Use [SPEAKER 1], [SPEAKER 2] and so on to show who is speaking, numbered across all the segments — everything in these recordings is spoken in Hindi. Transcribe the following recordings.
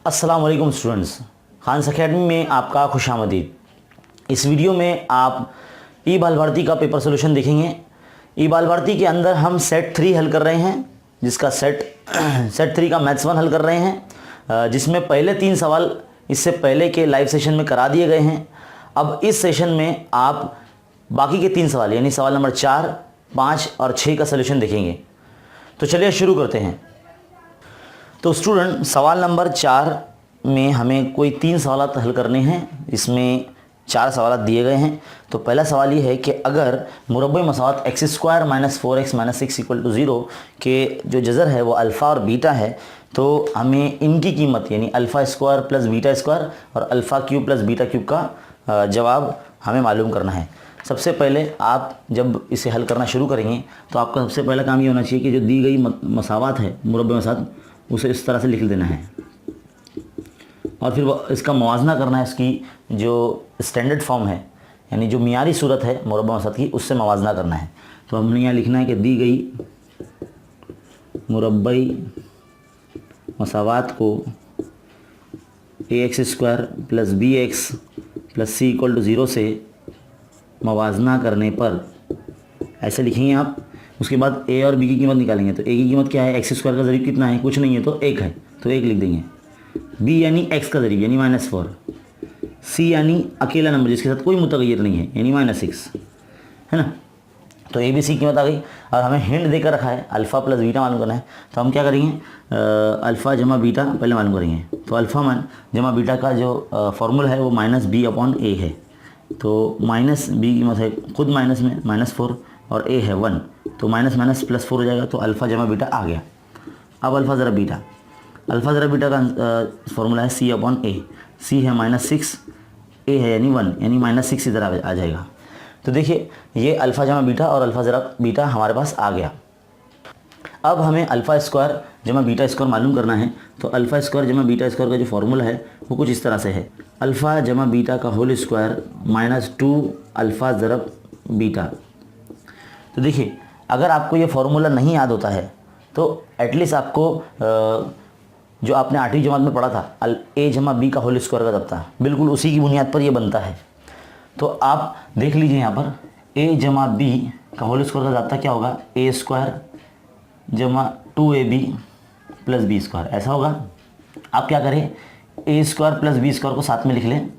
[SPEAKER 1] अस्सलाम वालेकुम स्टूडेंट्स, खान्स अकेडमी में आपका खुशामदीद। इस वीडियो में आप ई बाल भारती का पेपर सोल्यूशन देखेंगे। ई बाल भारती के अंदर हम सेट 3 हल कर रहे हैं, जिसका सेट 3 का मैथ्स 1 हल कर रहे हैं, जिसमें पहले 3 सवाल इससे पहले के लाइव सेशन में करा दिए गए हैं। अब इस सेशन में आप बाकी के 3 सवाल यानी सवाल नंबर 4, 5 और 6 का सोल्यूशन देखेंगे। तो चलिए शुरू करते हैं। तो स्टूडेंट, सवाल नंबर 4 में हमें कोई 3 सवाल हल करने हैं। इसमें 4 सवाल दिए गए हैं। तो पहला सवाल ये है कि अगर मुरब्बे मसावत x² - 4x - 6 = 0 के जो जज़र है वो अल्फ़ा और बीटा है, तो हमें इनकी कीमत यानी अल्फ़ा² + बीटा² और अल्फ़ा³ + बीटा³ का जवाब हमें मालूम करना है। सबसे पहले आप जब इसे हल करना शुरू करेंगे तो आपका सबसे पहला काम ये होना चाहिए कि जो दी गई मसावत है, मुरब्बे मसावत, उसे इस तरह से लिख देना है और फिर इसका मुवाजना करना है। इसकी जो स्टैंडर्ड फॉर्म है यानी जो मियारी सूरत है मुरब्बा मसावत की, उससे मुवाजना करना है। तो हमने यहाँ लिखना है कि दी गई मुरब्बई मसावत को ax² + bx + c = 0 से मुवाजना करने पर ऐसे लिखेंगे आप। उसके बाद a और b की कीमत निकालेंगे। तो a की कीमत क्या है, x² का ज़रीब कितना है, कुछ नहीं है तो 1 है, तो 1 लिख देंगे। b यानी x का ज़रीब यानी -4, c यानी अकेला नंबर जिसके साथ कोई मुतगय्यर नहीं है यानी -6, है ना। तो a b c कीमत आ गई और हमें हिंट देकर रखा है अल्फ़ा + बीटा मालूम करना है। तो हम क्या करेंगे, अल्फ़ा जमा बीटा पहले मालूम करेंगे। तो अल्फ़ा जमा बीटा का जो फार्मूला है वो -b/a है। तो -b की कीमत है खुद माइनस में -4 और a है 1, तो माइनस +4 हो जाएगा। तो अल्फ़ा जमा बीटा आ गया। अब अल्फ़ा ज़रा बीटा का फार्मूला है c/a। c है -6, a है यानी 1 यानी -6 इधर आ जाएगा। तो देखिए ये अल्फ़ा जमा बीटा और अल्फ़ा ज़रा बीटा हमारे पास आ गया। अब हमें अल्फ़ा² जमा बीटा² मालूम करना है। तो अल्फ़ा² जमा बीटा² का जो फार्मूला है वो कुछ इस तरह से है, अल्फ़ा जमा बीटा का होल स्क्वायर -2 अल्फ़ा ज़रब बीटा। तो देखिए अगर आपको ये फार्मूला नहीं याद होता है तो एटलीस्ट आपको जो आपने 8वीं जमात में पढ़ा था a जमा b का होल स्क्वायर का जब्ता, बिल्कुल उसी की बुनियाद पर ये बनता है। तो आप देख लीजिए यहाँ पर a जमा b का होल स्क्वायर का जब्ता क्या होगा, a² जमा 2ab + b², ऐसा होगा। आप क्या करें, a² + b² को साथ में लिख लें,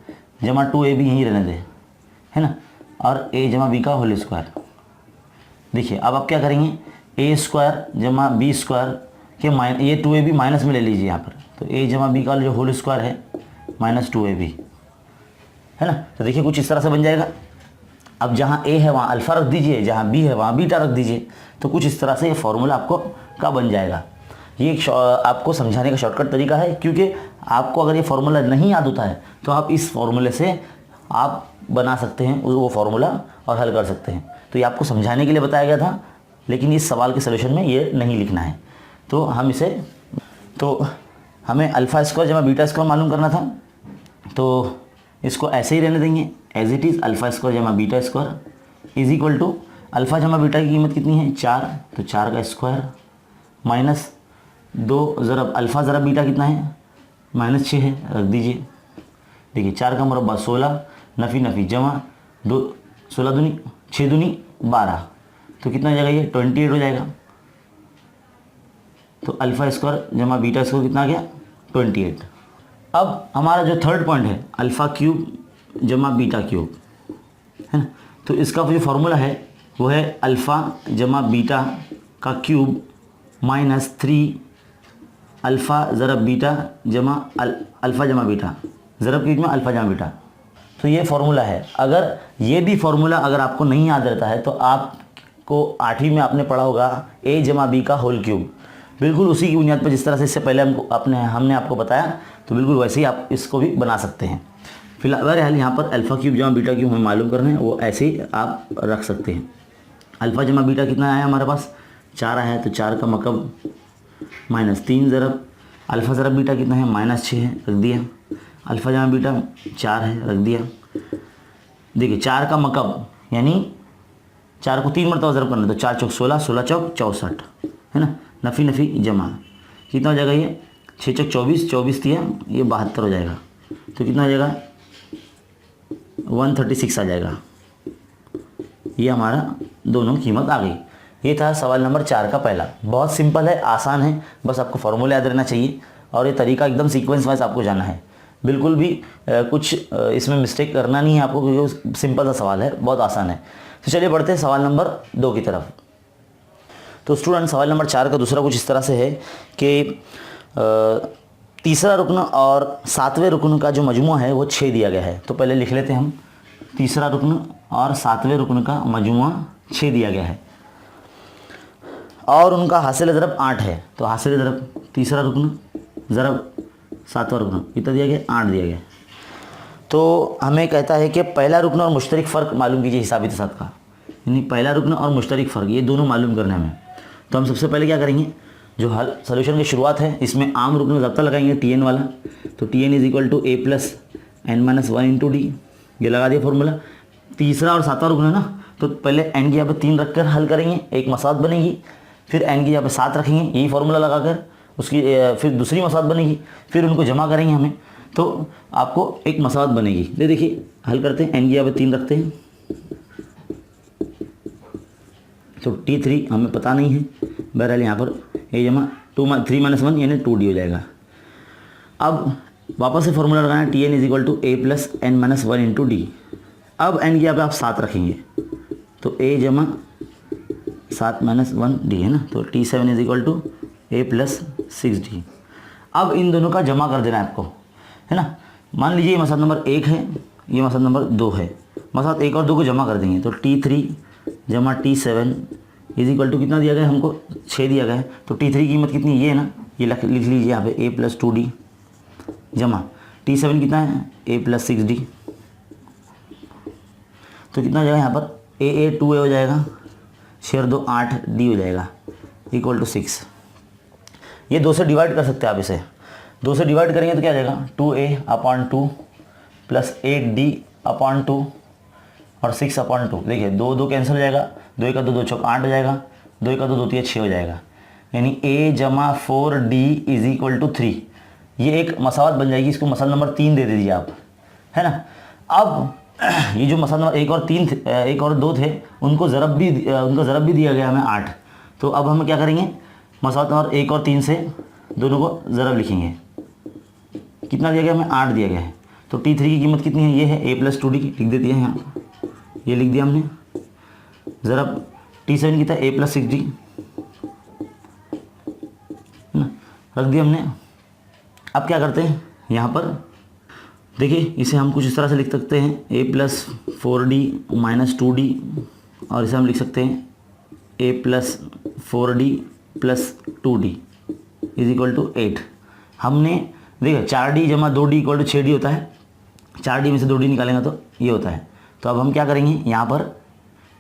[SPEAKER 1] जमा 2ab यहीं रहने दें, है ना, और a जमा b का होल स्क्वायर। देखिए अब आप क्या करेंगे, a² जमा b² के ये 2ab माइनस में ले लीजिए यहाँ पर। तो a जमा b का जो होल स्क्वायर है -2ab, है ना। तो देखिए कुछ इस तरह से बन जाएगा। अब जहाँ a है वहाँ अल्फ़ा रख दीजिए, जहाँ b है वहाँ बीटा रख दीजिए। तो कुछ इस तरह से ये फार्मूला आपको का बन जाएगा। ये आपको समझाने का शॉर्टकट तरीका है, क्योंकि आपको अगर ये फार्मूला नहीं याद होता है तो आप इस फार्मूले से आप बना सकते हैं वो फार्मूला और हल कर सकते हैं। तो ये आपको समझाने के लिए बताया गया था, लेकिन इस सवाल के सलूशन में ये नहीं लिखना है। तो हमें अल्फ़ा² जमा बीटा² मालूम करना था। तो इसको ऐसे ही रहने देंगे एज इट इज़, अल्फ़ा² जमा बीटा² इज इक्वल टू अल्फ़ा जमा बीटा की कीमत कितनी है 4, तो 4 का स्क्वायर -2 ज़रब अल्फ़ा ज़रब बीटा कितना है -6 है, रख दीजिए। देखिए 4 का मुरब्बा 16, नफ़ी जमा 2, 16 दूनी 6 दूनी 12, तो कितना हो जाएगा, ये 28 हो जाएगा। तो अल्फ़ा² जमा बीटा² कितना आ गया 28। अब हमारा जो थर्ड पॉइंट है अल्फ़ा³ जमा बीटा³, है ना। तो इसका जो फार्मूला है वो है अल्फ़ा जमा बीटा का क्यूब -3 अल्फ़ा ज़रब बीटा जमा अल्फ़ा जमा बीटा, ज़रब क्यूब में अल्फ़ा जमा बीटा। तो ये फार्मूला है। अगर ये भी फार्मूला अगर आपको नहीं याद रहता है तो आपको 8वीं में आपने पढ़ा होगा a जमा b का होल क्यूब, बिल्कुल उसी की बुनियाद पर जिस तरह से इससे पहले हमने आपको बताया, तो बिल्कुल वैसे ही आप इसको भी बना सकते हैं। फिलहाल यहाँ पर अल्फ़ा³ जमा बीटा³ हमें मालूम करना है, वो ऐसे ही आप रख सकते हैं। अल्फ़ा जमा बीटा कितना आया हमारे पास 4 आया है, तो 4 का मकब -3 ज़रब अल्फ़ा ज़रब बीटा कितना है -6 है, रख दिया। अल्फ़ा जमा बीटा 4 है, रख दिया। देखिए 4 का मकब यानी 4 को 3 मरतबा ज़रब करना, तो 4 चौक 16, 16 चौक 64, है ना। नफ़ी जमा कितना हो जाएगा ये 6 चक 24, 24 दिया, ये 72 हो जाएगा। तो कितना हो जाएगा 136 आ जाएगा। ये हमारा दोनों कीमत आ गई। ये था सवाल नंबर 4 का पहला। बहुत सिंपल है, आसान है, बस आपको फॉर्मूला याद रहना चाहिए और ये तरीका एकदम सीक्वेंस वाइज आपको जाना है। बिल्कुल भी कुछ इसमें मिस्टेक करना नहीं है आपको, क्योंकि सिंपल सा सवाल है, बहुत आसान है। तो चलिए बढ़ते हैं सवाल नंबर 2 की तरफ। तो स्टूडेंट सवाल नंबर 4 का दूसरा कुछ इस तरह से है कि तीसरा रुकन और 7वें रुकन का जो मजमूआ है वो 6 दिया गया है। तो पहले लिख लेते हैं हम, तीसरा रुकन और 7वें रुकन का मजमूआ 6 दिया गया है और उनका हासिल ज़रब 8 है। तो हासिल ज़रब तीसरा रुकन ज़रब 7वां रुकन कितना दिया गया, 8 दिया गया। तो हमें कहता है कि पहला रुकन और मुश्तरक फ़र्क मालूम कीजिए हिसाबी तसाद का, यानी पहला रुकन और मुश्तरक फ़र्क ये दोनों मालूम करने में। तो हम सबसे पहले क्या करेंगे, जो हल सोल्यूशन की शुरुआत है इसमें आम रुकन ज़ब्ता लगाएंगे Tn वाला। तो Tn is equal to a plus n minus 1 into d, ये लगा दिया फॉर्मूला। तीसरा और 7वां रुकन है ना, तो पहले n की यहाँ पे 3 रख कर हल करेंगे, एक मसाद बनेगी। फिर n की यहाँ पे 7 रखेंगे, यही फार्मूला लगाकर उसकी फिर दूसरी मसाद बनेगी, फिर उनको जमा करेंगे हमें, तो आपको एक मसाद बनेगी। देखिए हल करते हैं, n की यहाँ पे 3 रखते हैं, तो T3 हमें पता नहीं है, बहरहाल यहाँ पर a जमा 3 माइनस 1 यानी 2d हो जाएगा। अब वापस से फॉर्मूला लगाना है, Tn is equal to a plus n minus 1 into d. अब n की यहाँ पे आप 7 रखेंगे, तो a जमा 7 माइनस 1 डी है ना, तो T7 is equal to a plus 6d। अब इन दोनों का जमा कर देना है आपको, है ना। मान लीजिए ये मसाद नंबर 1 है, ये मसाद नंबर 2 है, मसाद 1 और 2 को जमा कर देंगे, तो T3 जमा T7 इज इक्वल टू कितना दिया गया है हमको, 6 दिया गया है। तो T3 की कीमत कितनी, ये है ना, ये लिख लीजिए यहाँ पे a प्लस 2d जमा T7 कितना है, a प्लस 6d। तो कितना हो जाएगा यहाँ पर, a 2a हो जाएगा, 6 और 2 8d हो जाएगा, इक्वल टू 6। ये 2 से डिवाइड कर सकते हैं आप, इसे 2 से डिवाइड करेंगे तो क्या आ जाएगा, 2a/2 प्लस 8d/2 और 6/2। देखिए 2 2 कैंसिल हो जाएगा, 2 का 2 2 चौक 8 हो जाएगा, 2 का 2 2 3 6 हो जाएगा, यानी a जमा 4d इज इक्वल टू 3। ये एक मसावत बन जाएगी, इसको मसाला नंबर 3 दे दीजिए आप, है ना। अब ये जो मसाला नंबर 1 और 2 थे, उनका ज़रब भी दिया गया हमें 8। तो अब हम क्या करेंगे, मसावत नंबर 1 और 3 से दोनों को ज़रब लिखेंगे। कितना दिया गया हमें, 8 दिया गया है। तो T3 की कीमत कितनी है, ये है a प्लस 2d, लिख देती है यहाँ, ये लिख दिया हमने। ज़रब T7 की था a प्लस 6d, ना, रख दिया हमने। अब क्या करते हैं यहाँ पर, देखिए इसे हम कुछ इस तरह से लिख सकते हैं, a plus 4d minus 2d, और इसे हम लिख सकते हैं a plus 4d plus 2d is equal to 8। हमने देखिए 4d जमा 2d इक्वल टू 6d होता है, 4d में से 2d निकालेंगे तो ये होता है। तो अब हम क्या करेंगे, यहाँ पर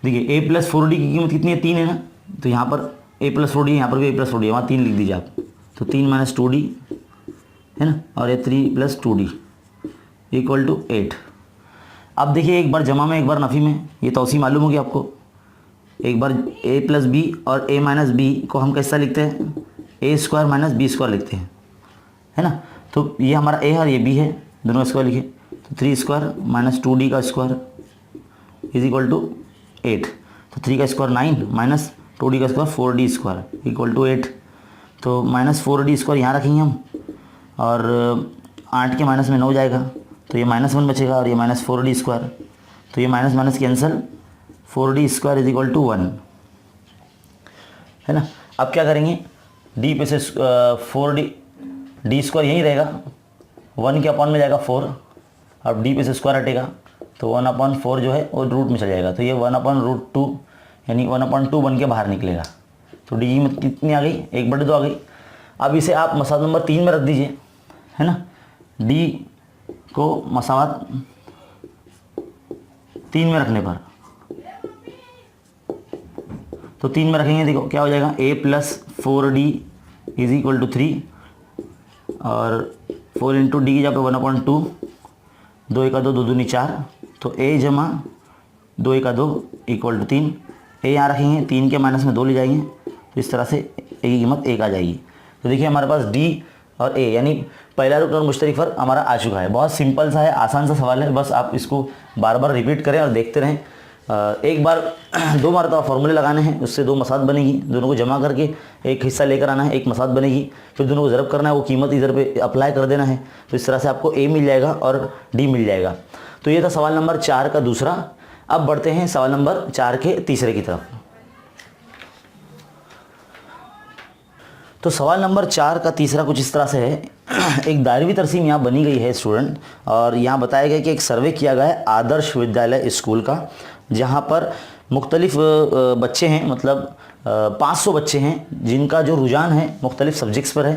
[SPEAKER 1] देखिए a प्लस 4d की कीमत कितनी है, 3 है ना, तो यहाँ पर a प्लस 4d, यहाँ पर भी a प्लस 4d है, वहाँ 3 लिख दीजिए आप। तो 3 माइनस 2d है ना, और ये 3 प्लस 2d इक्वल टू 8। अब देखिए एक बार जमा में एक बार नफ़ी में, ये तौसी मालूम होगी आपको। एक बार a प्लस बी और a माइनस बी को हम कैसा लिखते हैं, a square minus b square लिखते हैं, है ना। तो ये हमारा a है और ये b है, दोनों स्क्वायर लिखे, तो 3 स्क्वायर माइनस 2d का स्क्वायर इज इक्वल टू 8। तो 3 का स्क्वायर 9 माइनस 2d का square 4d square equal to 8। तो माइनस 4d स्क्वायर यहाँ रखेंगे हम, और 8 के माइनस में 9 जाएगा, तो ये -1 बचेगा, और ये माइनस 4d स्क्वायर, तो ये minus minus cancel, 4d square is equal to 1, है ना। अब क्या करेंगे, d पे से 4d d स्क्वायर यहीं रहेगा, 1 के अपॉन में जाएगा 4, अब d पे से स्क्वायर हटेगा, तो 1/4 जो है वो रूट में चल जाएगा, तो ये 1/√2 यानी 1/2 बन के बाहर निकलेगा। तो d की कितनी आ गई, 1/2 आ गई। अब इसे आप मसाला नंबर 3 में रख दीजिए, है ना। d को मसावत 3 में रखने पर, तो 3 में रखेंगे, देखो क्या हो जाएगा, a plus 4d is equal to 3, और 4 इंटू डी की जगह पे 1/2, 2 1 2 2 दूनी 4, तो a जमा 2 1 2 इक्वल टू 3। a यहाँ रखेंगे, 3 के माइनस में 2 ले जाएंगे, तो इस तरह से a की कीमत 1 आ जाएगी। तो देखिए हमारे पास d और ए, यानी पहला रुकन और मुश्तरक फ़र्क हमारा आ चुका है। बहुत सिंपल सा है, आसान सा सवाल है, बस आप इसको बार बार रिपीट करें और देखते रहें। एक बार 2 मरतबा फॉर्मूले लगाने हैं, उससे 2 मसाद बनेगी, दोनों को जमा करके एक हिस्सा लेकर आना है, एक मसाद बनेगी, फिर दोनों को ज़रब करना है, वो कीमत इधर पे अप्लाई कर देना है, तो इस तरह से आपको ए मिल जाएगा और डी मिल जाएगा। तो ये था सवाल नंबर 4 का दूसरा। अब बढ़ते हैं सवाल नंबर 4 के तीसरे की तरफ। तो सवाल नंबर 4 का तीसरा कुछ इस तरह से है। एक दायरवी तरसीम यहाँ बनी गई है स्टूडेंट, और यहाँ बताया गया कि एक सर्वे किया गया है आदर्श विद्यालय स्कूल का, जहाँ पर मुख्तलिफ बच्चे हैं, मतलब 500 बच्चे हैं जिनका जो रुझान है मुख्तलिफ सब्जेक्ट्स पर है,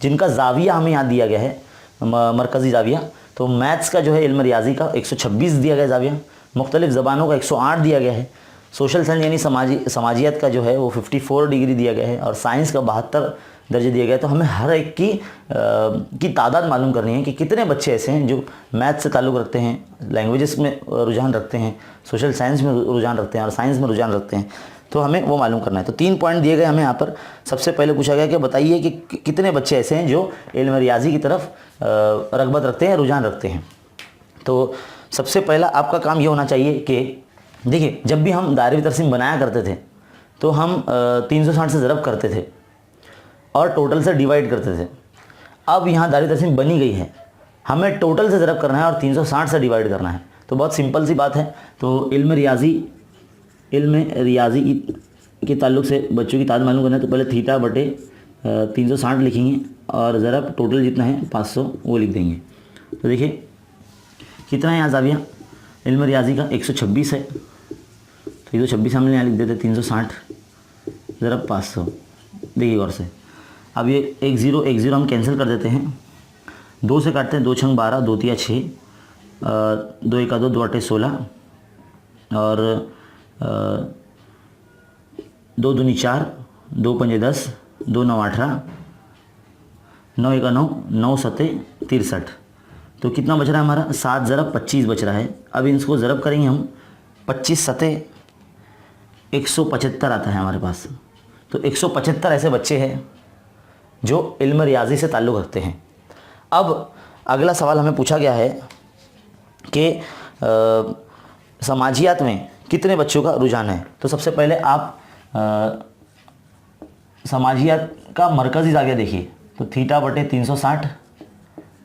[SPEAKER 1] जिनका जाविया हमें यहाँ दिया गया है, मरकज़ी जाविया। तो मैथ्स का जो है इल्म रियाजी का 126 दिया गया जाविया, मुख्तलिफ ज़बानों का 108 दिया गया है, सोशल साइंस यानी समाजियत का जो है वो 54 डिग्री दिया गया है, और साइंस का 72 दर्जे दिए गए। तो हमें हर एक की तादाद मालूम करनी है कि कितने बच्चे ऐसे हैं जो मैथ से ताल्लुक़ रखते हैं, लैंग्वेजेस में रुझान रखते हैं, सोशल साइंस में रुझान रखते हैं और साइंस में रुझान रखते हैं। तो हमें वो मालूम करना है। तो 3 पॉइंट दिए गए हमें यहाँ पर। सबसे पहले पूछा गया कि बताइए कि कितने बच्चे ऐसे हैं जो इल्म रियाजी की तरफ रग़बत रखते हैं, रुझान रखते हैं। तो सबसे पहला आपका काम ये होना चाहिए कि देखिए, जब भी हम दायरवी तरसीम बनाया करते थे तो हम 360 से ज़रब करते थे और टोटल से डिवाइड करते थे। अब यहाँ दायरवी तरसीम बनी गई है, हमें टोटल से ज़रब करना है और 360 से डिवाइड करना है। तो बहुत सिंपल सी बात है। तो इल्म रियाजी के ताल्लुक से बच्चों की तादाद मालूम करना है, तो पहले थीटा बटे 360 लिखेंगे और ज़रब टोटल जितना है 500 वो लिख देंगे। तो देखिए कितना है यहाँ जाविया इल्म रियाजी का 126 है, तो 126 हमने यहाँ लिख देते 360 ज़रब 500। देखिए गौर से, अब ये 1 0 हम कैंसिल कर देते हैं, 2 से काटते हैं, 2 छंग 12, 2 तिया 6, 2 1 2, 2 8 16 और 2 दूनी 4, 2 पंजे 10, 2 9 18, 9 1 9, 9 7 63। तो कितना बच रहा है हमारा 7 ज़रब 25 बच रहा है। अब इसको ज़रब करेंगे हम, 25 सते 175 आता है हमारे पास। तो 175 ऐसे बच्चे हैं जो इल्म रियाजी से ताल्लुक़ रखते हैं। अब अगला सवाल हमें पूछा गया है कि समाजियात में कितने बच्चों का रुझान है। तो सबसे पहले आप समाजियात का मरकज़ी जाविया देखिए, तो थीटा बटे 360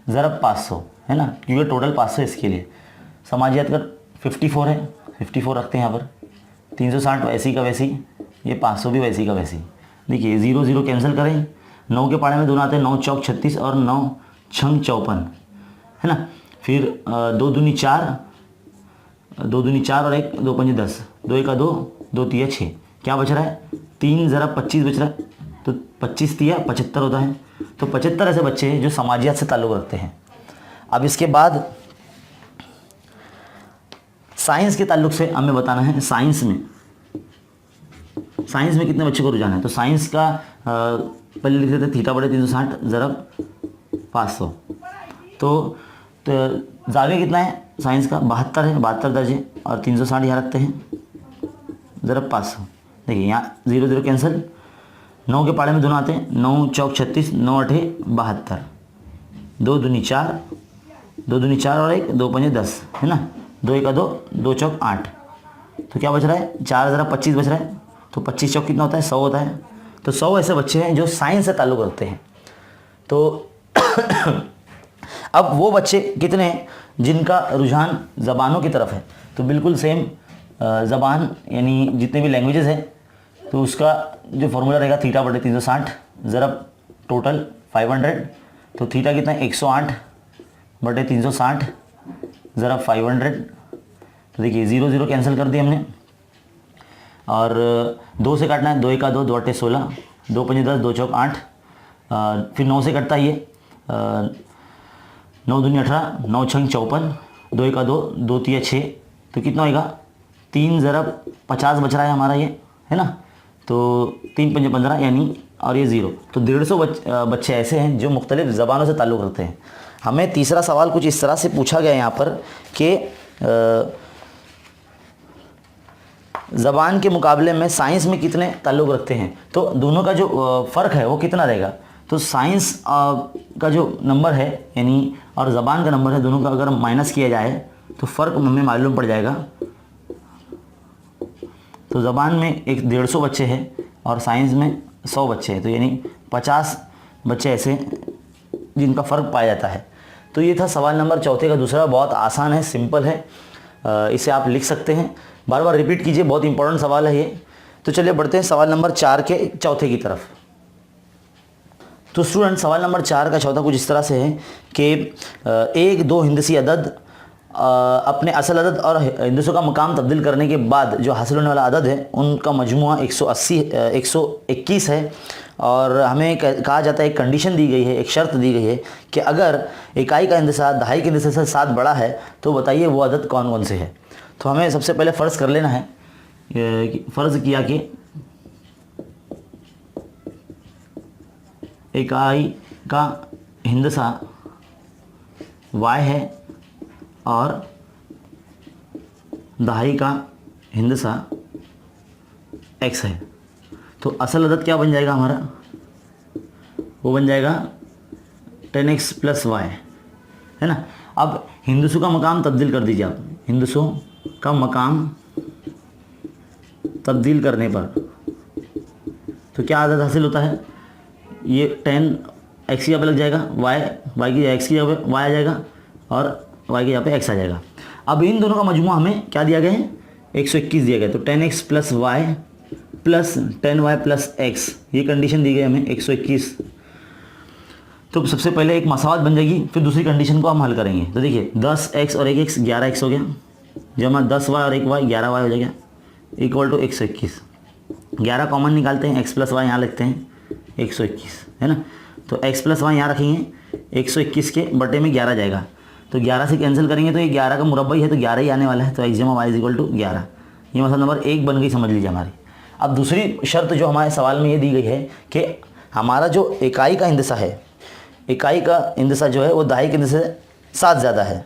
[SPEAKER 1] ज़रब 500 है ना, क्योंकि टोटल 500 इसके लिए। समाजियात का 54 है, 54 रखते हैं यहाँ पर, 360 वैसी का वैसी, ये 500 भी वैसी का वैसी। देखिए 0 0 कैंसिल करें, 9 के पाड़े में दोनों आते हैं, 9 चौक 36 और 9 छंग 54 है ना। फिर 2 दूनी 4, 2 दूनी 4 और 1 2 पंजे 10, 2 1 2, 2 तिया 6, क्या बच रहा है 3 ज़रब 25 बच रहा है। तो 25 तिया 75 होता है। तो 75 ऐसे बच्चे हैं जो समाजियात से ताल्लुक़ रखते हैं। अब इसके बाद साइंस के ताल्लुक़ से हमें बताना है, साइंस में कितने बच्चों को रुझान है। तो साइंस का पहले लिख देते थीटा बटे 360 ज़रब 500। तो जाविया कितना है साइंस का 72 है, 72 दर्जे, और 360 यहाँ रखते हैं ज़रब 500। देखिए यहाँ 0 0 कैंसिल, 9 के पाड़े में दोनों आते हैं, 9 चौक 36, 9 8 72, 2 दूनी 4, 2 दूनी 4 और 1 2 पंजे 10 है ना, 2 1 2, 2 चौक 8। तो क्या बच रहा है 4 ज़रब 25 बच रहा है। तो 25 चौक कितना होता है 100 होता है। तो 100 ऐसे बच्चे हैं जो साइंस से ताल्लुक़ रखते हैं। तो अब वो बच्चे कितने हैं जिनका रुझान ज़बानों की तरफ है। तो बिल्कुल सेम ज़बान यानी जितने भी लैंग्वेजेस हैं, तो उसका जो फार्मूला रहेगा थीटा बटे 360 ज़रब टोटल 500। तो थीटा कितना है 108 बटे 360 ज़रब 500। तो देखिए 0 0 कैंसिल कर दिए हमने, और 2 से काटना है, 2 1 2, 2 8 16, 2 पंजे 10, 2 चौक 8, फिर 9 से कटता है ये, 9 दूनी 18, 9 छंग 54, 2 1 2, 2 तिया 6। तो कितना होगा 3 ज़रब 50 बच रहा है हमारा ये है ना। तो 3 पंजे 15 यानी, और ये 0। तो 150 बच्चे ऐसे हैं जो मुख्तलिफ ज़बानों से ताल्लुक़ रखते हैं। हमें तीसरा सवाल कुछ इस तरह से पूछा गया यहाँ पर कि ज़बान के मुकाबले में साइंस में कितने ताल्लुक़ रखते हैं। तो दोनों का जो फ़र्क है वो कितना रहेगा। तो साइंस का जो नंबर है यानी और ज़बान का नंबर है, दोनों का अगर माइनस किया जाए तो फ़र्क हमें मालूम पड़ जाएगा। तो ज़बान में 150 बच्चे हैं और साइंस में 100 बच्चे हैं, तो यानी 50 बच्चे ऐसे जिनका फ़र्क पाया जाता है। तो ये था सवाल नंबर चौथे का दूसरा। बहुत आसान है, सिंपल है, इसे आप लिख सकते हैं, बार बार रिपीट कीजिए, बहुत इंपॉर्टेंट सवाल है ये। तो चलिए बढ़ते हैं सवाल नंबर 4 के चौथे की तरफ। तो स्टूडेंट सवाल नंबर 4 का चौथा कुछ इस तरह से है कि एक दो हिंदसी अदद अपने असल अदद और हिंदसों का मकाम तब्दील करने के बाद जो हासिल होने वाला अदद है उनका मजमुआ 121 है। और हमें कहा जाता है, एक कंडीशन दी गई है, एक शर्त दी गई है कि अगर इकाई का इंदसा दहाई के इंदसे से 7 बड़ा है तो बताइए वो अदद कौन कौन से है। तो हमें सबसे पहले फ़र्ज़ कर लेना है, फ़र्ज़ किया कि इकाई का हिंदसा y है और दहाई का हिंदसा x है। तो असल अदद क्या बन जाएगा हमारा, वो बन जाएगा 10x + y, है ना। अब हिंदसों का मकाम तब्दील कर दीजिए आप, हिंदसों का मकाम तब्दील करने पर तो क्या अदद हासिल होता है, ये 10x की जगह पे लग जाएगा y की x की जगह पे y आ जाएगा और y की जगह पे x आ जाएगा। अब इन दोनों का मजमूआ हमें क्या दिया गया है, 121 दिया गया। तो 10x + y + 10y + x, ये कंडीशन दी गई हमें 121। तो सबसे पहले एक मसावत बन जाएगी, फिर दूसरी कंडीशन को हम हल करेंगे। तो देखिए 10x और 1x 11x हो गया, जमा 10y और 1y 11y हो जाएगा, = 121। 11 कॉमन निकालते हैं, x + y यहाँ लिखते हैं 121, है ना। तो x + y यहाँ रखेंगे, 121 के बटे में 11 जाएगा, तो 11 से कैंसिल करेंगे तो ये 11 का मुरब्बा ही है तो 11 ही आने वाला है। तो x = y = 11, ये मतलब नंबर 1 बन गई, समझ लीजिए हमारी। अब दूसरी शर्त जो हमारे सवाल में ये दी गई है कि हमारा जो इकाई का हिंदसा है, इकाई का हिंदसा जो है वो दहाई के हिंदसे से 7 ज़्यादा है।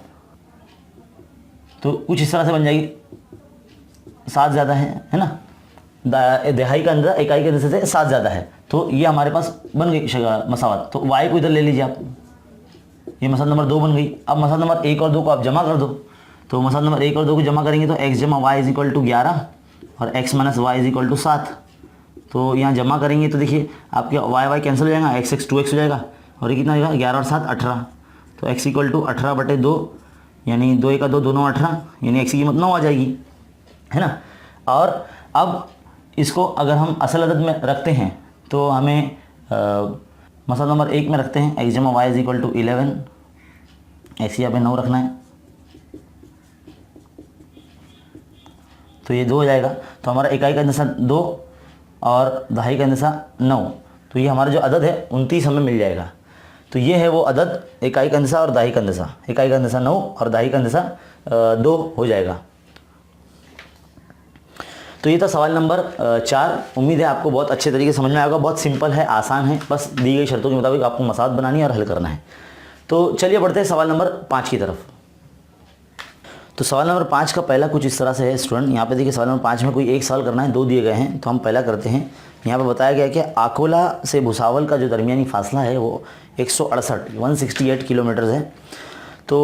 [SPEAKER 1] तो कुछ इस तरह से बन जाएगी, 7 ज़्यादा है ना, दहाई का अंदर इकाई के हिंदसे से 7 ज़्यादा है, तो ये हमारे पास बन गई मसावत। तो y को इधर ले लीजिए आप, ये मसावत नंबर 2 बन गई। अब मसावत नंबर 1 और 2 को आप जमा कर दो, तो मसावत नंबर 1 और 2 को जमा करेंगे तो x = y = 11 और x - y = 7। तो यहाँ जमा करेंगे तो देखिए आपके y कैंसिल हो जाएगा, x 2x हो जाएगा और ये कितना आएगा 11 और 7 18। तो x = 18/2 यानी 2 × 2 दोनों 18, यानी x की कीमत 9 आ जाएगी, है ना। और अब इसको अगर हम असल अदद में रखते हैं तो हमें मसला नंबर 1 में रखते हैं, x = y = 11, x यहाँ पे 9 रखना है, तो ये 2 हो जाएगा। तो हमारा इकाई का हिंदसा 2 और दहाई का हिंदसा 9, तो ये हमारा जो अदद है 29 हमें मिल जाएगा। तो ये है वो अदद, इकाई का हिंदसा और दहाई का हिंदसा। इकाई का हिंदसा 9 और दहाई का हिंदसा 2 हो जाएगा। तो ये था सवाल नंबर 4। उम्मीद है आपको बहुत अच्छे तरीके से समझ में आएगा। बहुत सिंपल है, आसान है, बस दी गई शर्तों के मुताबिक आपको मसावत बनानी है और हल करना है। तो चलिए बढ़ते हैं सवाल नंबर 5 की तरफ। तो सवाल नंबर 5 का पहला कुछ इस तरह से है स्टूडेंट, यहाँ पे देखिए सवाल नंबर 5 में कोई एक सवाल करना है, 2 दिए गए हैं, तो हम पहला करते हैं। यहाँ पे बताया गया है कि आकोला से भुसावल का जो दरमियानी फासला है वो 168 किलोमीटर है। तो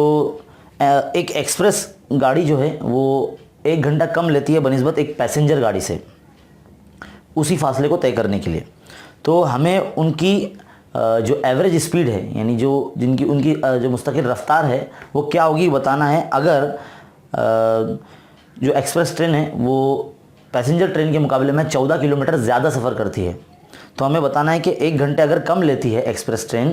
[SPEAKER 1] एक एक्सप्रेस गाड़ी जो है वो 1 घंटा कम लेती है बनिस्बत एक पैसेंजर गाड़ी से उसी फासले को तय करने के लिए। तो हमें उनकी जो एवरेज स्पीड है, यानी जो उनकी जो मुस्तकिल रफ्तार है वो क्या होगी बताना है। अगर जो एक्सप्रेस ट्रेन है वो पैसेंजर ट्रेन के मुकाबले में 14 किलोमीटर ज़्यादा सफ़र करती है, तो हमें बताना है कि 1 घंटे अगर कम लेती है एक्सप्रेस ट्रेन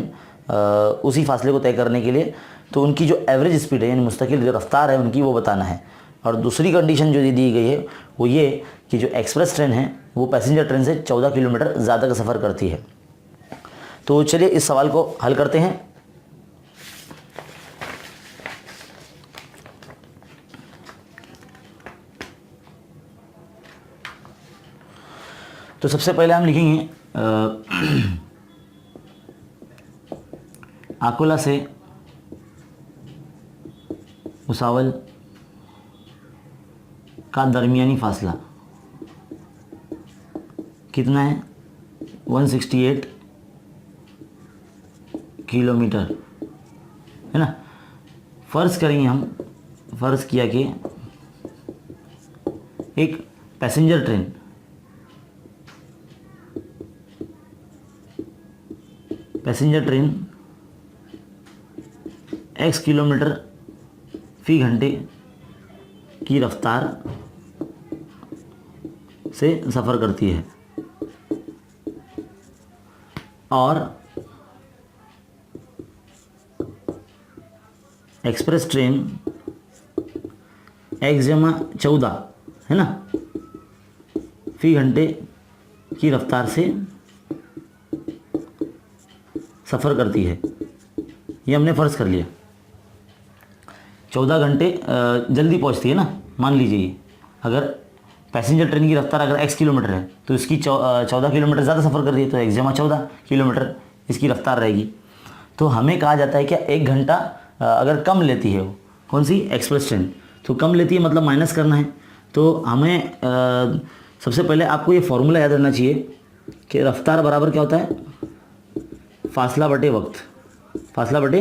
[SPEAKER 1] उसी फासले को तय करने के लिए, तो उनकी जो एवरेज स्पीड है यानी मुस्तकिल जो रफ्तार है उनकी वो बताना है। और दूसरी कंडीशन जो दी गई है वो ये कि जो एक्सप्रेस ट्रेन है वो पैसेंजर ट्रेन से 14 किलोमीटर ज़्यादा का सफ़र करती है। तो चलिए इस सवाल को हल करते हैं। तो सबसे पहले हम लिखेंगे आकोला से भुसावल का दरमियानी फासला कितना है, 168 किलोमीटर, है ना। फ़र्ज़ करेंगे हम, फ़र्ज़ किया कि एक पैसेंजर ट्रेन x किलोमीटर फी घंटे की रफ्तार से सफ़र करती है और एक्सप्रेस ट्रेन x/14 है ना फी घंटे की रफ्तार से सफ़र करती है। ये हमने फ़र्ज़ कर लिया। 14 घंटे जल्दी पहुंचती है ना। मान लीजिए अगर पैसेंजर ट्रेन की रफ्तार अगर x किलोमीटर है तो इसकी 14 किलोमीटर ज़्यादा सफ़र कर रही है, तो x/14 किलोमीटर इसकी रफ्तार रहेगी। तो हमें कहा जाता है कि 1 घंटा अगर कम लेती है वो, कौन सी, एक्सप्रेस ट्रेन, तो कम लेती है मतलब माइनस करना है। तो हमें सबसे पहले आपको ये फॉर्मूला याद रखना चाहिए कि रफ्तार बराबर क्या होता है, फासला बटे वक्त, फासला बटे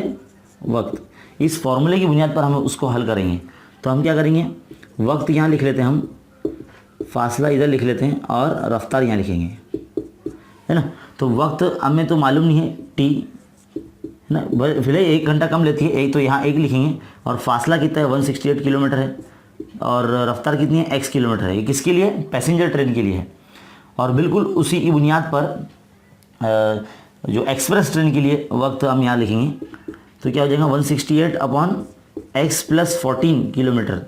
[SPEAKER 1] वक्त। इस फॉर्मूले की बुनियाद पर हम उसको हल करेंगे। तो हम क्या करेंगे, वक्त यहाँ लिख लेते हैं हम, फासला इधर लिख लेते हैं और रफ्तार यहाँ लिखेंगे, है ना। तो वक्त हमें तो मालूम नहीं है टी, है ना, फिलहाल 1 घंटा कम लेती है, एक तो यहाँ 1 लिखेंगे। और फासला कितना है, 168 किलोमीटर है। और रफ्तार कितनी है, x किलोमीटर है। ये किसके लिए, पैसेंजर ट्रेन के लिए है। और बिल्कुल उसी की बुनियाद पर जो एक्सप्रेस ट्रेन के लिए वक्त हम यहाँ लिखेंगे। तो क्या हो जाएगा, 168/x + 14 किलोमीटर।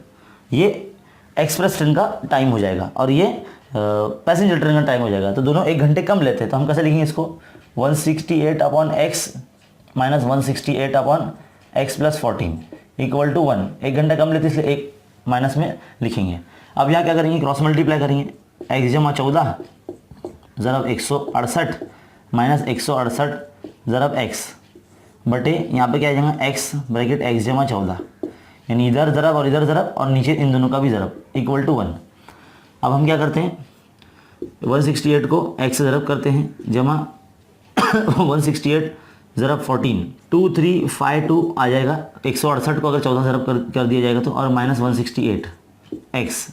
[SPEAKER 1] ये एक्सप्रेस ट्रेन का टाइम हो जाएगा और ये पैसेंजर ट्रेन का टाइम हो जाएगा। तो दोनों 1 घंटे कम लेते हैं। तो हम कैसे लिखेंगे इसको, 168/x - 168/x + 14 = 1। 1 घंटा कम लेते इसलिए 1 माइनस में लिखेंगे। अब यहाँ क्या करेंगे, क्रॉस मल्टीप्लाई करेंगे, x/14 ज़रब 168 - 168 ज़रब x बटे यहाँ पे क्या आ जाएगा, x ब्रैकेट x/14, यानी इधर ज़रब और इधर ज़रब और नीचे इन दोनों का भी ज़रब = 1। अब हम क्या करते हैं, 168 को x से ज़रब करते हैं, जमा 168 ज़रब 14, 2352 आ जाएगा। 168 को अगर 14 ज़रब कर दिया जाएगा तो, और माइनस 168 x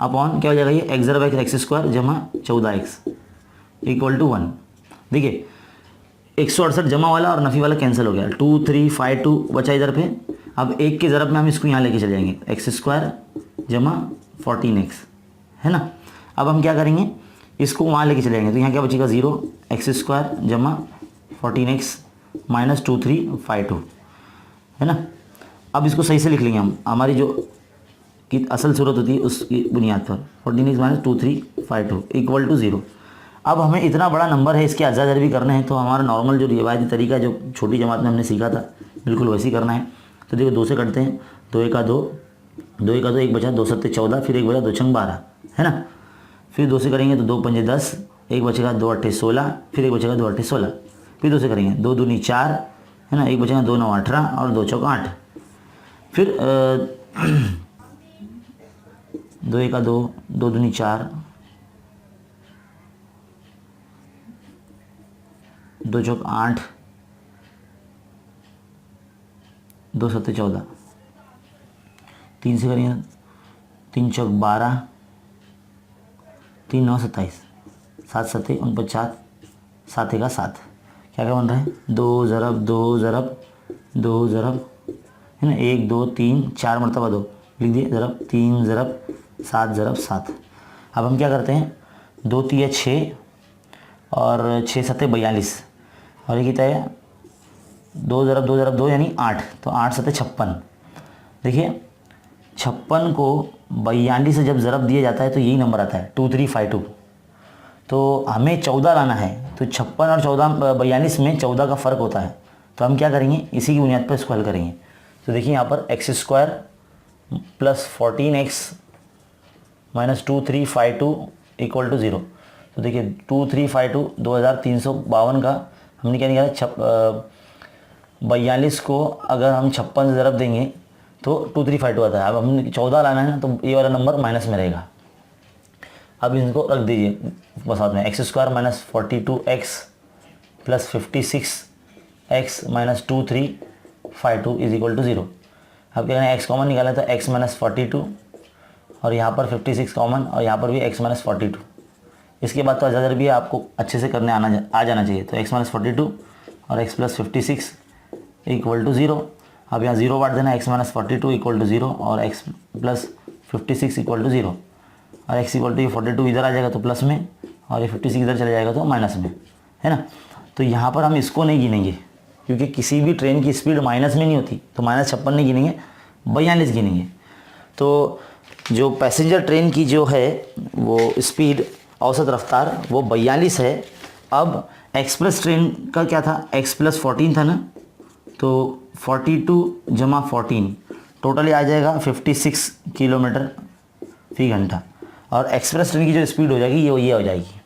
[SPEAKER 1] अपॉन क्या हो जाएगा, ये x ज़रब x² जमा 14x = 1। देखिए 168 जमा वाला और नफ़ी वाला कैंसिल हो गया, 2352 बचा इधर पे। अब 1 के ज़रब में हम इसको यहाँ लेके चले जाएंगे, x² जमा 14x, है ना। अब हम क्या करेंगे, इसको वहाँ लेके चले जाएंगे, तो यहाँ क्या बचेगा, 0, x² जमा 14x - 2352, है ना। अब इसको सही से लिख लेंगे हम, हमारी जो की असल सूरत होती है उसकी बुनियाद पर, 14x - 2352 = 0। अब हमें इतना बड़ा नंबर है, इसके अज़ा भी करने हैं, तो हमारा नॉर्मल जो रिवायती तरीका जो छोटी जमात में हमने सीखा था बिल्कुल वैसे ही करना है। तो देखो 2 से करते हैं, 2 × 2, 2 × 2, 1 बचा, 2 × 7 = 14, फिर 1 बचा, 2 × 6 = 12, है ना। फिर 2 से करेंगे तो 2 × 5 = 10, 1 बचेगा, 2 × 8 = 16, फिर 1 बचेगा, 2 × 8 = 16, फिर 2 से करेंगे, 2 × 2 = 4, है ना, 1 बचेगा, 2 × 9 = 18 और 2 × 4 = 8। फिर 2 × 1 = 2, 2 × 2 = 4, 2 × 4 = 8, 2 × 7 = 14, 3 से करेंगे, 3 × 4 = 12, 3 × 9 = 27, 7 × 7 = 49, 7 × 7 क्या क्या बन रहा है, 2 ज़रब 2 ज़रब 2 ज़रब, है ना, 1 2 3 4 मरतबा 2 लिख दिए, ज़रब 3 ज़रब 7 ज़रब 7। अब हम क्या करते हैं, 2 × 3 = 6 और 6 × 7 = 42 और ये कितना है, 2 ज़रब 2 ज़रब 2 यानी 8, तो 8 × 7 = 56। देखिए 56 को 42 से जब ज़रब दिया जाता है तो यही नंबर आता है 2352। तो हमें 14 लाना है, तो 56 और 42 में 14 का फ़र्क होता है। तो हम क्या करेंगे, इसी की बुनियाद पर इसको हल करेंगे। तो देखिए यहाँ पर x² + 14x - 2352 = 0। तो देखिए 2352 2352 का हमने क्या निकाला, 42 को अगर हम 56 से ज़रब देंगे तो 2352 आता है। अब हम 14 लाना है ना, तो ये वाला नंबर माइनस में रहेगा। अब इनको रख दीजिए बस साथ में, x² - 42x + 56 x minus 2352 is equal to 0। अब क्या करना है, x कॉमन निकाला तो x माइनस 42 और यहाँ पर 56 कॉमन और यहाँ पर भी x माइनस 42। इसके बाद तो अजाजर भी आपको अच्छे से करने आ जाना चाहिए। तो x माइनस 42 और x प्लस 56 इक्वल टू 0। अब यहाँ 0 बांट देना, x माइनस 42 इक्वल टू 0 और x प्लस 56 इक्वल टू 0 और x इक्वल टू ये 42 इधर आ जाएगा तो प्लस में और ये 56 इधर चले जाएगा तो माइनस में, है ना। तो यहाँ पर हम इसको नहीं गिनेंगे क्योंकि किसी भी ट्रेन की स्पीड माइनस में नहीं होती, तो -56 नहीं गिनेंगे, 42 गिनेंगे। तो जो पैसेंजर ट्रेन की जो है वो स्पीड औसत रफ्तार वो 42 है। अब एक्सप्रेस ट्रेन का क्या था, x प्लस 14 था ना, तो 42 जमा 14 टोटली आ जाएगा 56 किलोमीटर फी घंटा और एक्सप्रेस ट्रेन की जो स्पीड हो जाएगी ये हो जाएगी।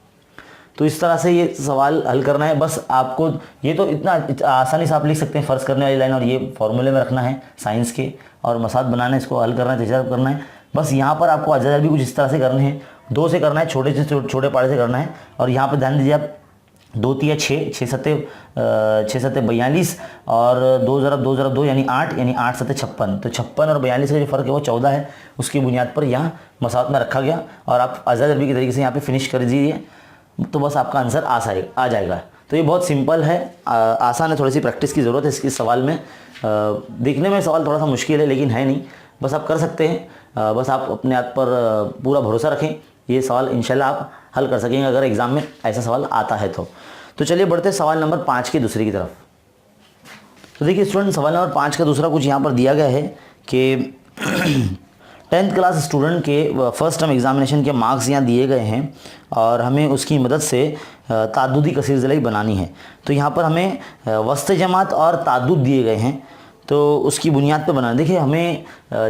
[SPEAKER 1] तो इस तरह से ये सवाल हल करना है। बस आपको ये तो इतना आसानी से आप लिख सकते हैं, फ़र्ज़ करने वाली लाइन और ये फॉर्मूले में रखना है साइंस के और मसाद बनाना है, इसको हल करना है, तजर्बा करना है। बस यहाँ पर आपको अजाजर भी कुछ इस तरह से करने हैं, 2 से करना है, छोटे से छोटे पार्ट से करना है। और यहाँ पर ध्यान दीजिए आप 2 तिया 6, 6 सत्ते 42 और 2 ज़रब 2 ज़रब 2 यानी 8, यानी 8 सत्ते 56। तो 56 और 42 का जो फ़र्क है वो 14 है। उसकी बुनियाद पर यहाँ मसावत में रखा गया और आप अजाजर भी के तरीके से यहाँ पे फिनिश कर दीजिए तो बस आपका आंसर आ जाएगा। तो ये बहुत सिंपल है, आसान है, थोड़ी सी प्रैक्टिस की ज़रूरत है इसके सवाल में। देखने में सवाल थोड़ा सा मुश्किल है लेकिन है नहीं, बस आप कर सकते हैं। बस आप अपने आप पर पूरा भरोसा रखें, ये सवाल इंशाल्लाह आप हल कर सकेंगे अगर एग्ज़ाम में ऐसा सवाल आता है तो चलिए बढ़ते हैं सवाल नंबर 5 की दूसरे की तरफ। तो देखिए स्टूडेंट, सवाल नंबर 5 का दूसरा कुछ यहाँ पर दिया गया है कि 10th क्लास स्टूडेंट के फर्स्ट टर्म एग्जामिनेशन के मार्क्स यहाँ दिए गए हैं और हमें उसकी मदद से ताद्दुदी कसीर ज़िलाई बनानी है। तो यहाँ पर हमें वस्त जमात और ताद्दुद दिए गए हैं, तो उसकी बुनियाद पर बनाना। देखिए हमें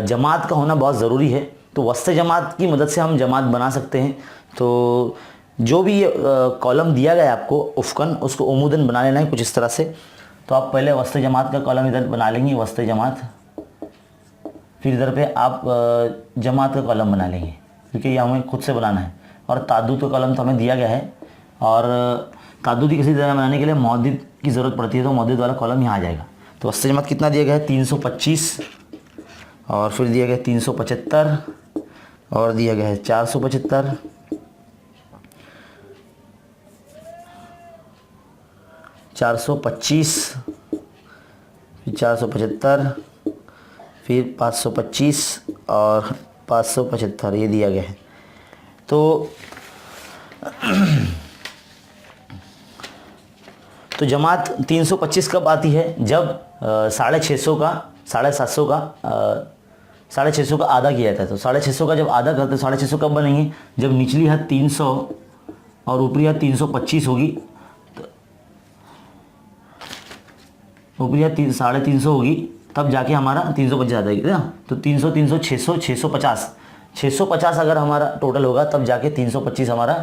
[SPEAKER 1] जमात का होना बहुत ज़रूरी है, तो वस्त जमात की मदद से हम जमात बना सकते हैं। तो जो भी ये कॉलम दिया गया है आपको उफ़कन, उसको उमूदन बना लेना है कुछ इस तरह से। तो आप पहले वस्त जमात का कॉलम इधर बना लेंगे, वस्त जमात, फिर इधर पे आप जमात का कॉलम बना लेंगे क्योंकि ये हमें खुद से बनाना है। और ताद्दुद का कॉलम तो हमें दिया गया है और ताद्दुदी किसी तरह बनाने के लिए मौद्दिद की ज़रूरत पड़ती है, तो मौद्दिद वाला कॉलम यहाँ आ जाएगा। तो वस्त जमात कितना दिया गया है, 325 और फिर दिया गया 375 और दिया गया है 475, 425, फिर 475, फिर 525 और 575 ये दिया गया है। तो जमात 325 कब आती है, जब 650 का 750 का 650 का आधा किया जाता है। तो 650 का जब आधा करते हैं, 650 कब बनेंगे, जब निचली हद 300 और ऊपरी हद 325 होगी, ऊपरी हद 350 होगी, तब जाके हमारा 325 आ जाएगी ना। तो 300 300 600 650 650 अगर हमारा टोटल होगा तब जाके 325 हमारा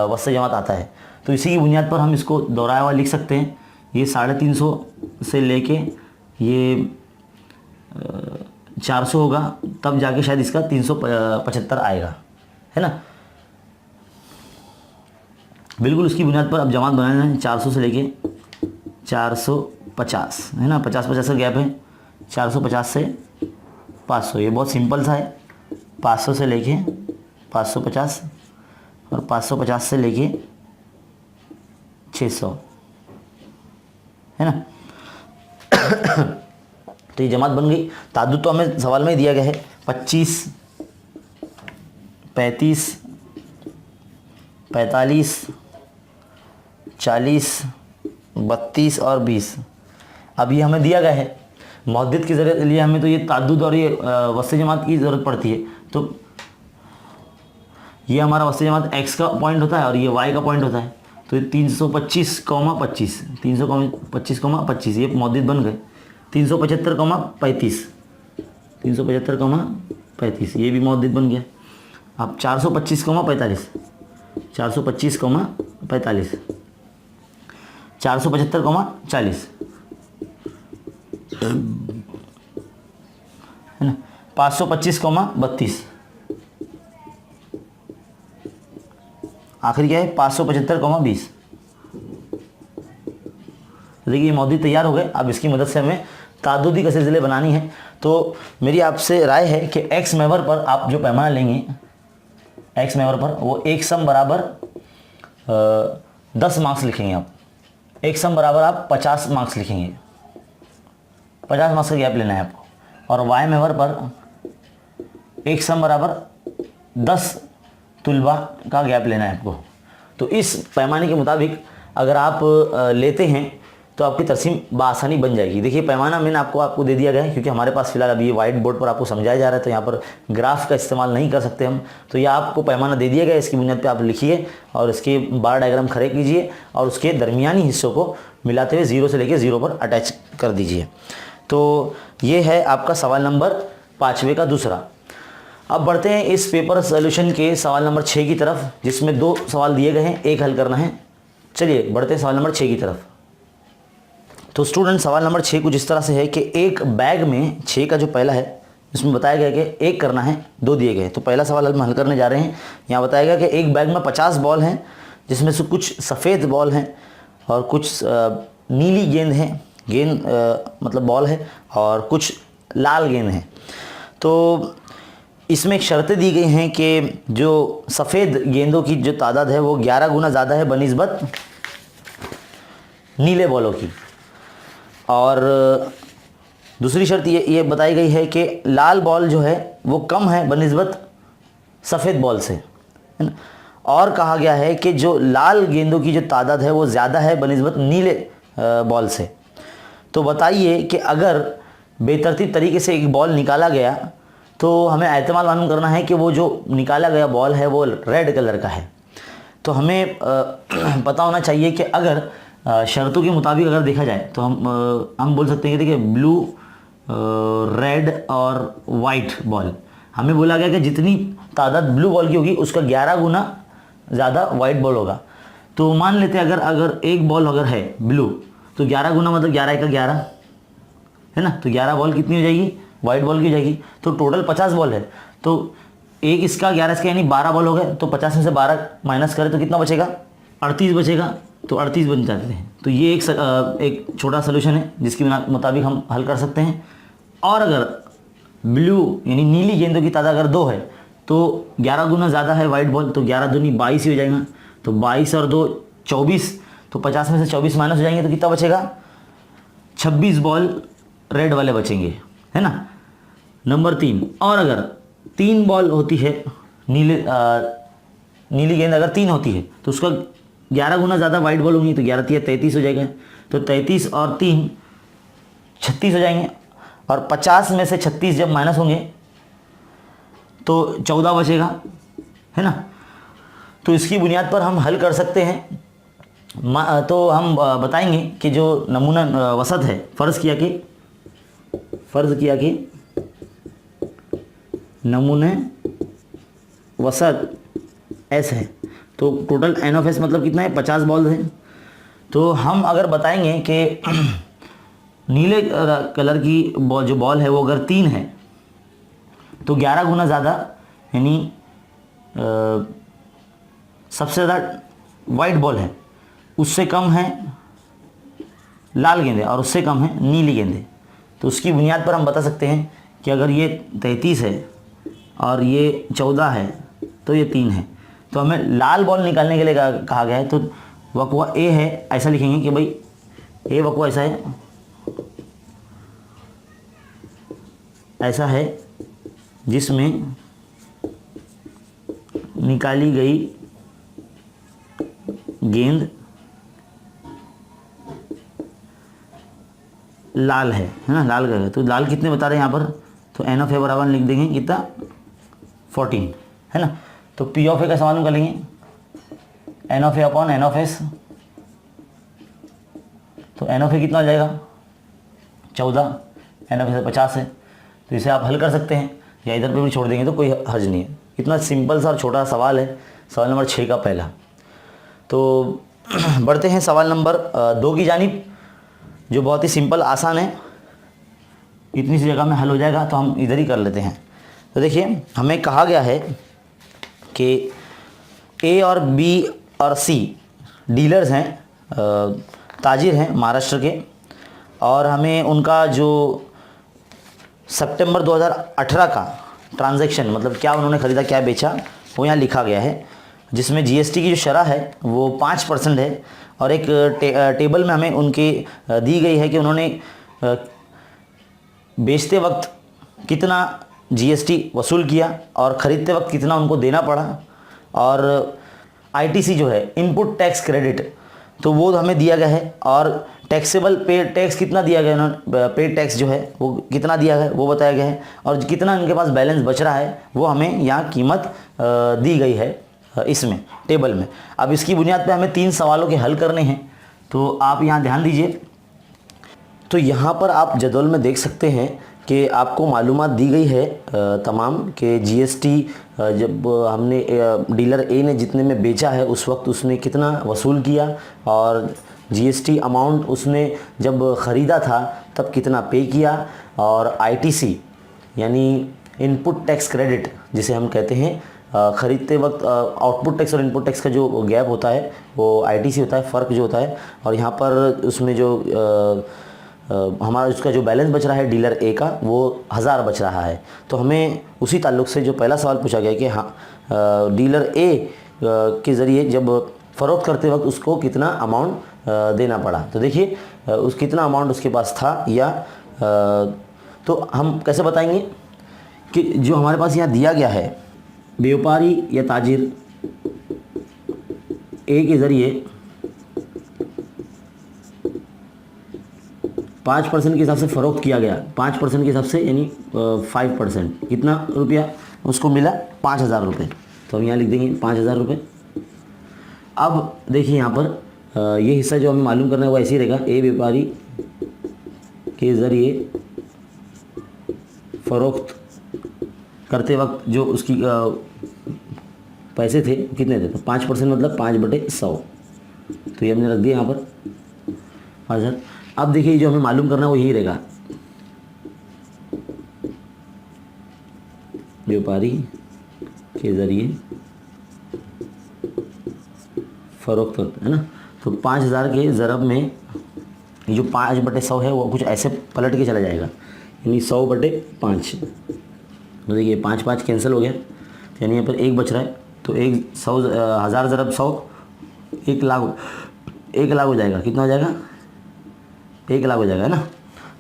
[SPEAKER 1] वस्त जमात आता है। तो इसी की बुनियाद पर हम इसको दोहराया हुआ लिख सकते हैं। ये 350 से लेके ये 400 होगा, तब जाके शायद इसका 375 आएगा, है ना। बिल्कुल उसकी बुनियाद पर अब जमात बनाना है। 400 से लेके 450, है ना, 50-50 का गैप है। 450 से 500, ये बहुत सिंपल सा है। 500 से लेके 550 और 550 से लेके 600, है ना। तो ये जमात बन गई। ताद्दुद तो हमें सवाल में ही दिया गया है, 25, 35, 45, 40, 32 और 20। अब ये हमें दिया गया है, मौद्दिद के ज़रिए लिए हमें तो ये ताद्दुद और ये वस्त जमात की ज़रूरत पड़ती है। तो ये हमारा वस्त जमात x का पॉइंट होता है और ये y का पॉइंट होता है। तो 325, 25 325, 25 ये मौद्दिद बन गए। 375, 35 375, 35 ये भी मौद्दिद बन गया। अब 425, 45 425, 45 475, 40, है ना। 525, 32 आखिर क्या है, 575, 20, तो देखिए ये मौजूद तैयार हो गए। अब इसकी मदद से हमें तादुदी का सिलसिले बनानी है। तो मेरी आपसे राय है कि एक्स मेवर पर आप जो पैमाना लेंगे, एक्स मेवर पर वो एक सम बराबर 10 मार्क्स लिखेंगे आप। एक सम बराबर आप 50 मार्क्स लिखेंगे, 50 मार्क्स का गैप लेना है आपको। और वाई मेवर पर एक सम बराबर 10 तुलबा का गैप लेना है आपको। तो इस पैमाने के मुताबिक अगर आप लेते हैं तो आपकी तरसीम बआसानी बन जाएगी। देखिए पैमाना मैंने आपको दे दिया गया है, क्योंकि हमारे पास फिलहाल अभी ये वाइट बोर्ड पर आपको समझाया जा रहा है, तो यहाँ पर ग्राफ का इस्तेमाल नहीं कर सकते हम। तो यह आपको पैमाना दे दिया गया है, इसकी बुनियाद पे आप लिखिए और इसके बार डायग्राम खड़े कीजिए और उसके दरमियानी हिस्सों को मिलाते हुए 0 से लेकर 0 पर अटैच कर दीजिए। तो ये है आपका सवाल नंबर 5वें का दूसरा। अब बढ़ते हैं इस पेपर सोल्यूशन के सवाल नंबर 6 की तरफ, जिसमें 2 सवाल दिए गए हैं, एक हल करना है। चलिए बढ़ते हैं सवाल नंबर 6 की तरफ। तो स्टूडेंट सवाल नंबर 6 कुछ इस तरह से है कि एक बैग में 6 का जो पहला है इसमें बताया गया कि एक करना है, 2 दिए गए। तो पहला सवाल हम हल करने जा रहे हैं। यहाँ बताया गया कि एक बैग में 50 बॉल हैं, जिसमें से कुछ सफ़ेद बॉल हैं और कुछ नीली गेंद हैं, मतलब बॉल है, और कुछ लाल गेंद हैं। तो इसमें एक शर्तें दी गई हैं कि जो सफ़ेद गेंदों की जो तादाद है वो 11 गुना ज़्यादा है बनिस्बत नीले बॉलों की। और दूसरी शर्त ये बताई गई है कि लाल बॉल जो है वो कम है बनिस्बत सफ़ेद बॉल से, है ना। और कहा गया है कि जो लाल गेंदों की जो तादाद है वो ज़्यादा है बनिस्बत नीले बॉल से। तो बताइए कि अगर बेतरतीब तरीके से एक बॉल निकाला गया तो हमें एहतमाल मालूम करना है कि वो जो निकाला गया बॉल है वो रेड कलर का है। तो हमें पता होना चाहिए कि अगर शर्तों के मुताबिक अगर देखा जाए तो हम बोल सकते हैं कि देखिए ब्लू, रेड और वाइट बॉल, हमें बोला गया कि जितनी तादाद ब्लू बॉल की होगी उसका 11 गुना ज़्यादा वाइट बॉल होगा। तो मान लेते हैं अगर एक बॉल अगर है ब्लू तो 11 गुना मतलब 11 का 11 है ना। तो 11 बॉल कितनी हो जाएगी, वाइट बॉल की हो जाएगी। तो टोटल 50 बॉल है, तो एक इसका 11 इसका यानी 12 बॉल हो गए। तो 50 में से 12 माइनस करें तो कितना बचेगा, 38 बचेगा। तो 38 बन जाते हैं। तो ये एक छोटा सोल्यूशन है जिसके मुताबिक हम हल कर सकते हैं। और अगर ब्लू यानी नीली गेंदों की तादाद अगर 2 है तो 11 गुना ज़्यादा है वाइट बॉल, तो 11 दूनी 22 ही हो जाएगा। तो 22 और 2 24, तो 50 में से 24 माइनस हो जाएंगे तो कितना बचेगा, 26 बॉल रेड वाले बचेंगे, है ना। नंबर 3, और अगर 3 बॉल होती है नीली गेंद अगर 3 होती है तो उसका 11 गुना ज़्यादा वाइट बॉल होंगी, तो 11 3 33 हो जाएगा। तो 33 और 3 36 हो जाएंगे। और 50 में से 36 जब माइनस होंगे तो 14 बचेगा, है ना। तो इसकी बुनियाद पर हम हल कर सकते हैं। तो हम बताएंगे कि जो नमूना वसत है, फ़र्ज़ किया कि नमूने वसत एस है, तो टोटल एन ऑफ एस मतलब कितना है, 50 बॉल है। तो हम अगर बताएंगे कि नीले कलर की जो बॉल है वो अगर 3 है तो 11 गुना ज़्यादा यानी सबसे ज़्यादा वाइट बॉल है, उससे कम है लाल गेंदे और उससे कम है नीली गेंदे। तो उसकी बुनियाद पर हम बता सकते हैं कि अगर ये 33 है और ये 14 है तो ये 3 है। तो हमें लाल बॉल निकालने के लिए कहा गया है। तो वक़्वा ए है, ऐसा लिखेंगे कि भाई ए वक़्वा ऐसा है जिसमें निकाली गई गेंद लाल है ना, लाल का है। तो लाल कितने बता रहे हैं यहाँ पर, तो एन ऑफ ए बराबर लिख देंगे कितना 14, है ना। तो पी ऑफ ए का सवाल कर लेंगे N of A upon N of S. तो एन ऑफ ए कितना हो जाएगा 14, एन ऑफ ए 50 है। तो इसे आप हल कर सकते हैं या इधर पे भी छोड़ देंगे तो कोई हर्ज नहीं है। इतना सिंपल सा और छोटा सवाल है, सवाल नंबर 6 का पहला। तो बढ़ते हैं सवाल नंबर 2 की जानिब, जो बहुत ही सिंपल आसान है, इतनी सी जगह में हल हो जाएगा। तो हम इधर ही कर लेते हैं। तो देखिए हमें कहा गया है कि ए और बी और सी डीलर्स हैं ताजिर हैं महाराष्ट्र के, और हमें उनका जो सितंबर 2018 का ट्रांजैक्शन, मतलब क्या उन्होंने ख़रीदा क्या बेचा, वो यहाँ लिखा गया है, जिसमें जीएसटी की जो शरह है वो 5% है। और एक टेबल में हमें उनकी दी गई है कि उन्होंने बेचते वक्त कितना जीएसटी वसूल किया और ख़रीदते वक्त कितना उनको देना पड़ा। और आईटीसी जो है, इनपुट टैक्स क्रेडिट, तो वो हमें दिया गया है। और टैक्सेबल पेड टैक्स कितना दिया गया है, पेड टैक्स जो है वो कितना दिया है वो बताया गया है। और कितना इनके पास बैलेंस बच रहा है वो हमें यहाँ कीमत दी गई है इसमें टेबल में। अब इसकी बुनियाद पे हमें 3 सवालों के हल करने हैं, तो आप यहाँ ध्यान दीजिए। तो यहाँ पर आप जदवल में देख सकते हैं कि आपको मालूमात दी गई है तमाम कि जीएसटी जब हमने डीलर ए ने जितने में बेचा है उस वक्त उसने कितना वसूल किया, और जीएसटी अमाउंट उसने जब ख़रीदा था तब कितना पे किया, और आईटीसी यानी इनपुट टैक्स क्रेडिट जिसे हम कहते हैं, ख़रीदते वक्त आउटपुट टैक्स और इनपुट टैक्स का जो गैप होता है वो आईटीसी होता है, फ़र्क जो होता है। और यहाँ पर उसमें जो हमारा उसका जो बैलेंस बच रहा है डीलर ए का वो 1000 बच रहा है। तो हमें उसी ताल्लुक़ से जो पहला सवाल पूछा गया कि हाँ डीलर ए के ज़रिए जब फ़रोख्त करते वक्त उसको कितना अमाउंट देना पड़ा। तो देखिए उस कितना अमाउंट उसके पास था, या तो हम कैसे बताएंगे कि जो हमारे पास यहाँ दिया गया है, व्यापारी या ताजिर ए के ज़रिए 5% के हिसाब से फ़रोख्त किया गया, 5% के हिसाब से यानी 5%, कितना रुपया उसको मिला, 5000 रुपये। तो हम यहाँ लिख देंगे 5000 रुपये। अब देखिए यहाँ पर ये हिस्सा जो हमें मालूम करना है वो ऐसे ही रहेगा, ए व्यापारी के ज़रिए फ़रोख्त करते वक्त जो उसकी पैसे थे कितने थे, तो 5% मतलब 5/100। तो ये हमने रख दिया यहाँ पर 5000। अब देखिए जो हमें मालूम करना है वो यही रहेगा, व्यापारी के ज़रिए फ़रोख्त करते है ना। तो 5000 के ज़रब में ये जो 5/100 है वो कुछ ऐसे पलट के चला जाएगा, यानी 100/5। तो देखिए 5 कैंसिल हो गया, यानी यहाँ पर 1 बच रहा है। तो 1000 ज़रब 100 1 लाख हो जाएगा। कितना हो जाएगा, 1 लाख हो जाएगा, है ना।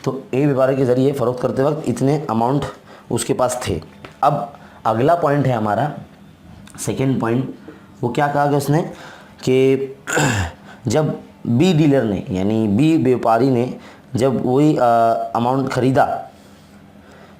[SPEAKER 1] तो ए व्यापारी के ज़रिए फ़रोख्त करते वक्त इतने अमाउंट उसके पास थे। अब अगला पॉइंट है हमारा सेकेंड पॉइंट, वो क्या कहा गया उसने कि जब बी डीलर ने यानी बी व्यापारी ने जब वही अमाउंट ख़रीदा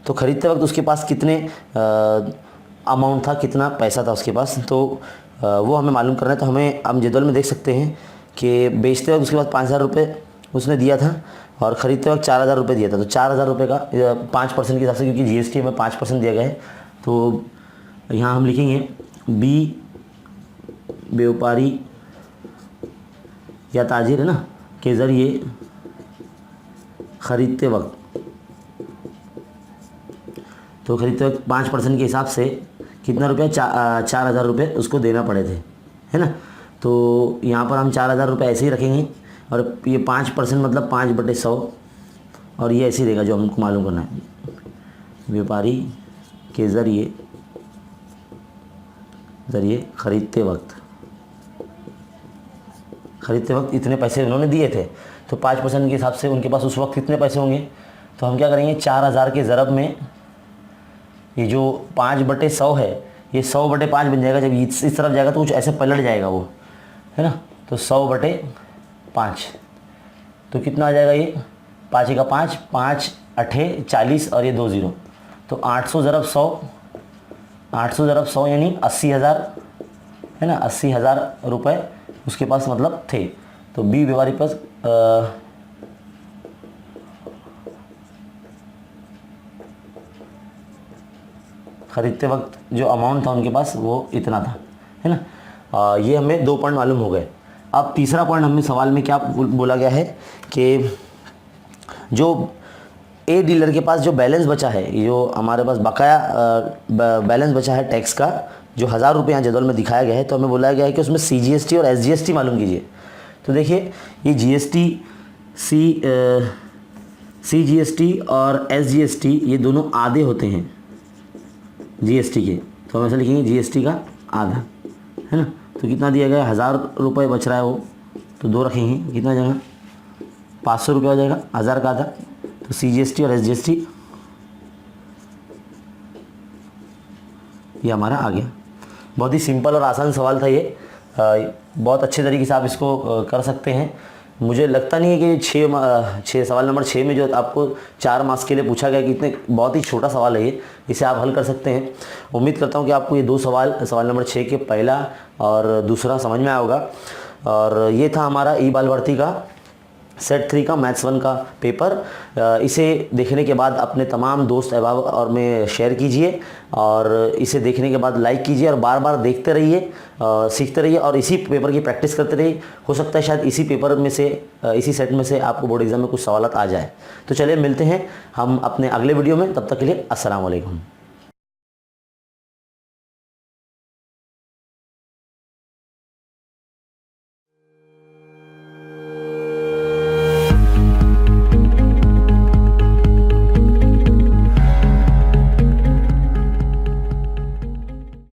[SPEAKER 1] तो ख़रीदते वक्त उसके पास कितने अमाउंट था, कितना पैसा था उसके पास, तो वो हमें मालूम करना है। तो हम जदवल में देख सकते हैं कि बेचते वक्त उसके पास 5000 रुपये उसने दिया था और ख़रीदते वक्त 4000 रुपये दिया था। तो 4000 रुपये का 5% के हिसाब से, क्योंकि जीएसटी में 5% दिया गया है, तो यहाँ हम लिखेंगे बी व्यापारी या ताजिर है ना के ज़रिए ख़रीदते वक्त, तो ख़रीदते वक्त 5% के हिसाब से कितना रुपया, 4000 रुपये उसको देना पड़े थे, है ना। तो यहाँ पर हम 4000 रुपये ऐसे ही रखेंगे, और ये 5% मतलब 5/100, और ये ऐसे ही रहेगा जो हमको मालूम करना है। व्यापारी के ज़रिए ख़रीदते वक्त इतने पैसे उन्होंने दिए थे, तो 5% के हिसाब से उनके पास उस वक्त कितने पैसे होंगे। तो हम क्या करेंगे, 4000 के ज़रब में ये जो 5/100 है ये 100/5 बन जाएगा। जब इस तरफ जाएगा तो कुछ ऐसे पलट जाएगा वो, है ना। तो 100/5, तो कितना आ जाएगा ये, 5 का 5, 5 8 40 और ये 2 0, तो 800 ज़रब 100 यानी 80,000, है ना। 80,000 रुपये उसके पास मतलब थे। तो बी व्यापारी पास ख़रीदते वक्त जो अमाउंट था उनके पास वो इतना था, है ना। ये हमें 2 पॉइंट मालूम हो गए। अब तीसरा पॉइंट हमें सवाल में क्या बोला गया है कि जो ए डीलर के पास जो बैलेंस बचा है, जो हमारे पास बकाया बैलेंस बचा है टैक्स का, जो 1000 रुपये यहाँ जदवल में दिखाया गया है, तो हमें बोला गया है कि उसमें CGST और SGST मालूम कीजिए। तो देखिए ये जीएसटी CGST और SGST ये दोनों आधे होते हैं जीएसटी के, तो हम ऐसे लिखेंगे जीएसटी का आधा, है ना। तो कितना दिया गया, 1000 रुपये बच रहा है वो, तो 2 रखेंगे, कितना जाएगा 500 रुपये हो जाएगा, 1000 का आधा। तो CGST और SGST ये हमारा आ गया। बहुत ही सिंपल और आसान सवाल था ये, बहुत अच्छे तरीके से आप इसको कर सकते हैं। मुझे लगता नहीं है कि सवाल नंबर 6 में जो आपको 4 मार्क्स के लिए पूछा गया कि इतने बहुत ही छोटा सवाल है ये, इसे आप हल कर सकते हैं। उम्मीद करता हूँ कि आपको ये 2 सवाल नंबर 6 के पहला और दूसरा समझ में आया होगा। और ये था हमारा ई बाल भर्ती का सेट 3 का मैथ्स 1 का पेपर। इसे देखने के बाद अपने तमाम दोस्त अहबाब और में शेयर कीजिए, और इसे देखने के बाद लाइक कीजिए और बार बार देखते रहिए, सीखते रहिए और इसी पेपर की प्रैक्टिस करते रहिए। हो सकता है शायद इसी पेपर में से, इसी सेट में से आपको बोर्ड एग्जाम में कुछ सवाल आ जाए। तो चलिए मिलते हैं हम अपने अगले वीडियो में, तब तक के लिए अस्सलाम वालेकुम।